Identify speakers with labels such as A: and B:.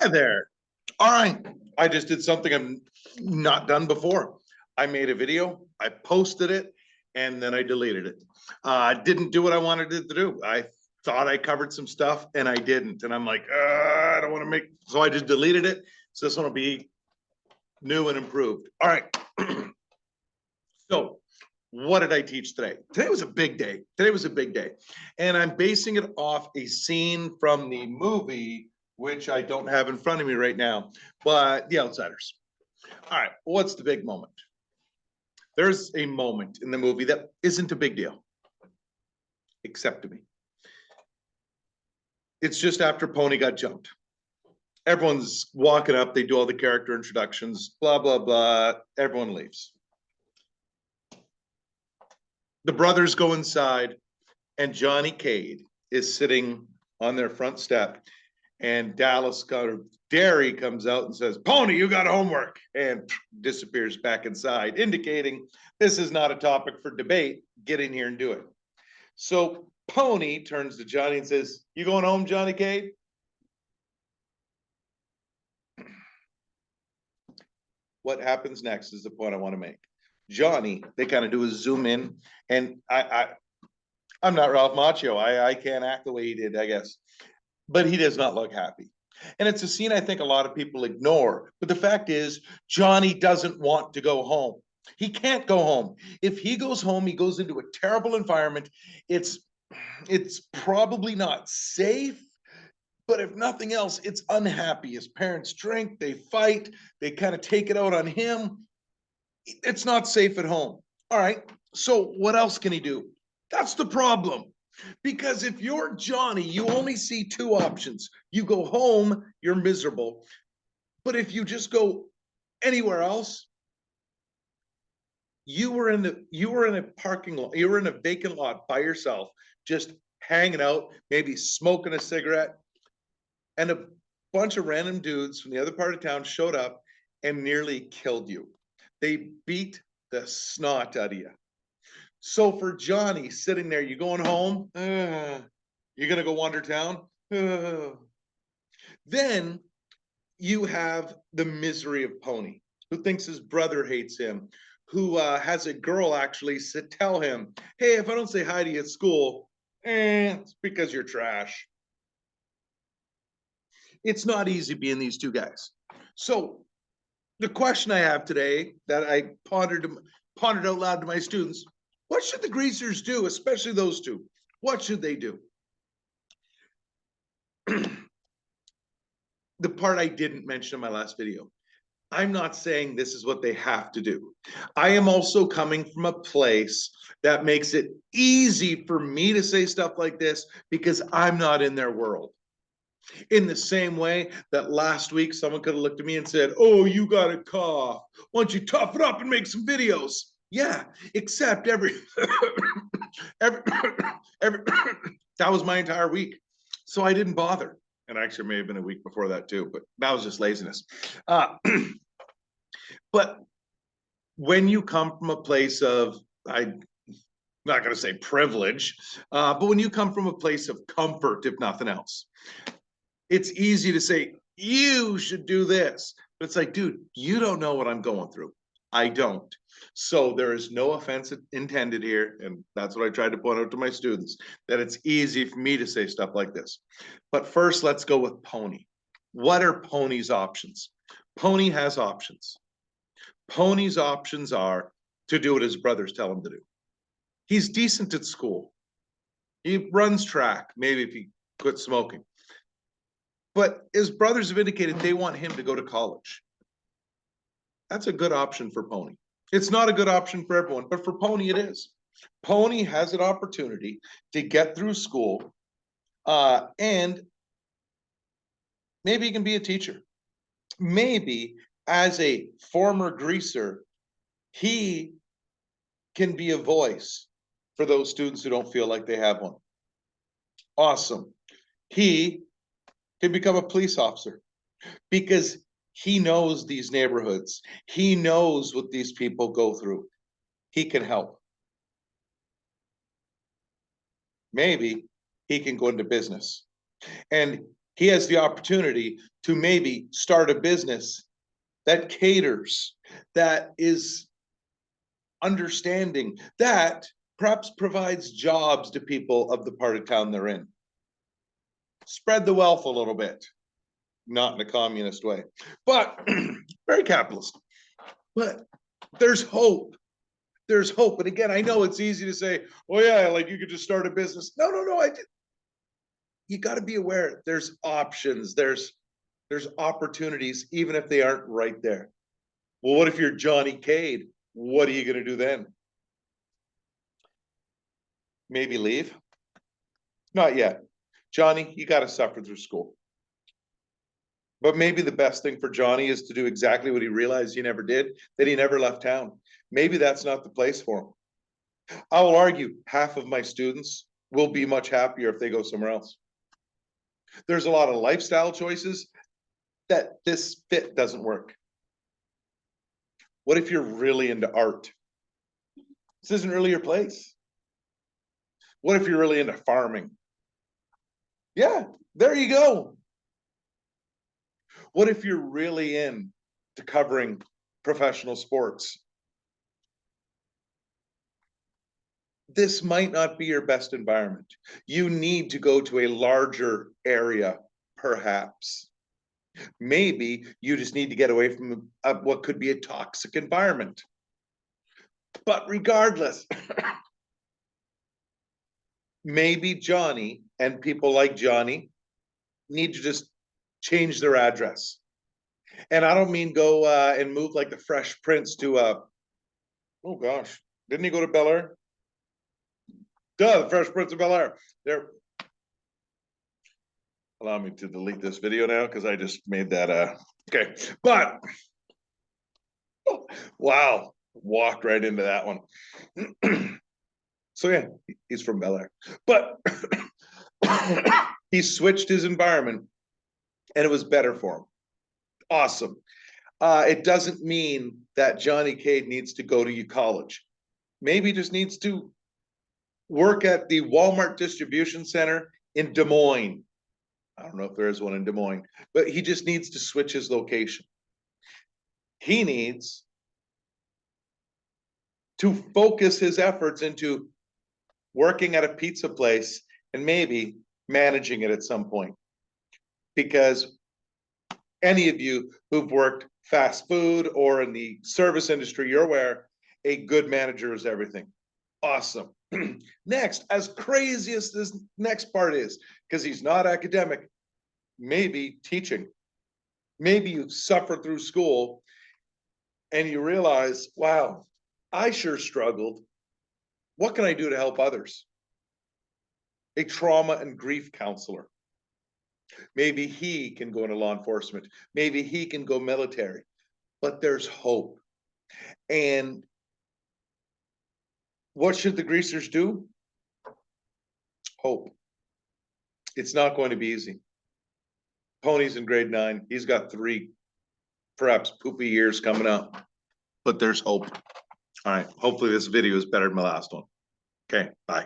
A: Hi there. All right. I just did something I've not done before. I made a video, I posted it, and then I deleted it. I didn't do what I wanted it to do. I thought I covered some stuff and I didn't. And I'm like, I don't want to make, so I just deleted it. So this one will be new and improved. All right. So what did I teach today? Today was a big day. Today was a big day. And I'm basing it off a scene from the movie, which I don't have in front of me right now, but The Outsiders. All right, what's the big moment? There's a moment in the movie that isn't a big deal, except to me. It's just after Pony got jumped. Everyone's walking up, they do all the character introductions, blah, blah, blah. Everyone leaves. The brothers go inside, and Johnny Cade is sitting on their front step, and Derry comes out and says, Pony, you got homework, and disappears back inside, indicating this is not a topic for debate. Get in here and do it. So Pony turns to Johnny and says, you going home, Johnny Cade? What happens next is the point I want to make. Johnny, they kind of do a zoom in, and I'm not Ralph Macchio. I can't act the way he did, I guess. But he does not look happy. And it's a scene I think a lot of people ignore. But the fact is, Johnny doesn't want to go home. He can't go home. If he goes home, he goes into a terrible environment. It's probably not safe, but if nothing else, it's unhappy. His parents drink, they fight, they kind of take it out on him. It's not safe at home. All right, so what else can he do? That's the problem. Because if you're Johnny, you only see two options. You go home, you're miserable. But if you just go anywhere else, you were in a parking lot, you were in a vacant lot by yourself, just hanging out, maybe smoking a cigarette, and a bunch of random dudes from the other part of town showed up and nearly killed you. They beat the snot out of you. So for Johnny sitting there, you going home? You're going to go wander town? Then you have the misery of Pony, who thinks his brother hates him, who has a girl actually tell him, hey, if I don't say hi to you at school, it's because you're trash. It's not easy being these two guys. So the question I have today that I pondered out loud to my students, what should the greasers do, especially those two? What should they do? The part I didn't mention in my last video. I'm not saying this is what they have to do. I am also coming from a place that makes it easy for me to say stuff like this because I'm not in their world. In the same way that last week someone could have looked at me and said, oh, you got a cough. Why don't you tough it up and make some videos? Yeah, except every that was my entire week. So I didn't bother. And actually it may have been a week before that too, but that was just laziness. But when you come from a place of, I'm not going to say privilege, but when you come from a place of comfort, if nothing else, it's easy to say, you should do this. But it's like, dude, you don't know what I'm going through. I don't. So there is no offense intended here. And that's what I tried to point out to my students, that it's easy for me to say stuff like this. But first, let's go with Pony. What are Pony's options? Pony has options. Pony's options are to do what his brothers tell him to do. He's decent at school. He runs track, maybe if he quit smoking. But his brothers have indicated they want him to go to college. That's a good option for Pony. It's not a good option for everyone, but for Pony it is. Pony has an opportunity to get through school, and maybe he can be a teacher. Maybe as a former greaser, he can be a voice for those students who don't feel like they have one. Awesome. He can become a police officer because he knows these neighborhoods. He knows what these people go through. He can help. Maybe he can go into business. And He has the opportunity to maybe start a business that caters, that is understanding, that perhaps provides jobs to people of the part of town they're in. Spread the wealth a little bit, not in a communist way, but very capitalist. But there's hope. There's hope. And again, I know it's easy to say, oh yeah, like you could just start a business. No, you got to be aware there's options, there's opportunities, even if they aren't right there. Well, what if you're Johnny Cade? What are you going to do then? Maybe leave? Not yet. Johnny, you got to suffer through school. But maybe the best thing for Johnny is to do exactly what he realized he never did, that he never left town. Maybe that's not the place for him. I will argue half of my students will be much happier if they go somewhere else. There's a lot of lifestyle choices that this fit doesn't work. What if you're really into art? This isn't really your place. What if you're really into farming? Yeah, there you go. What if you're really into covering professional sports? This might not be your best environment. You need to go to a larger area, perhaps. Maybe you just need to get away from what could be a toxic environment. But regardless, maybe Johnny and people like Johnny need to just change their address. And I don't mean go and move like the Fresh Prince to oh gosh, didn't he go to Bel Air? Duh, the Fresh Prince of Bel Air. There. Allow me to delete this video now because I just made that okay. But wow, walked right into that one. So yeah, he's from Bel Air. But he switched his environment and it was better for him. Awesome. It doesn't mean that Johnny Cade needs to go to college. Maybe he just needs to work at the Walmart distribution center in Des Moines. I don't know if there is one in Des Moines, but he just needs to switch his location. He needs to focus his efforts into working at a pizza place and maybe managing it at some point. Because any of you who've worked fast food or in the service industry, you're aware a good manager is everything. Awesome. Next, as crazy as this next part is, because he's not academic, maybe teaching. Maybe you suffer through school and you realize, wow, I sure struggled. What can I do to help others? A trauma and grief counselor. Maybe he can go into law enforcement. Maybe he can go military. But there's hope. And what should the greasers do? Hope. It's not going to be easy. Pony's in grade 9. He's got 3 perhaps poopy years coming up. But there's hope. All right. Hopefully this video is better than my last one. Okay. Bye.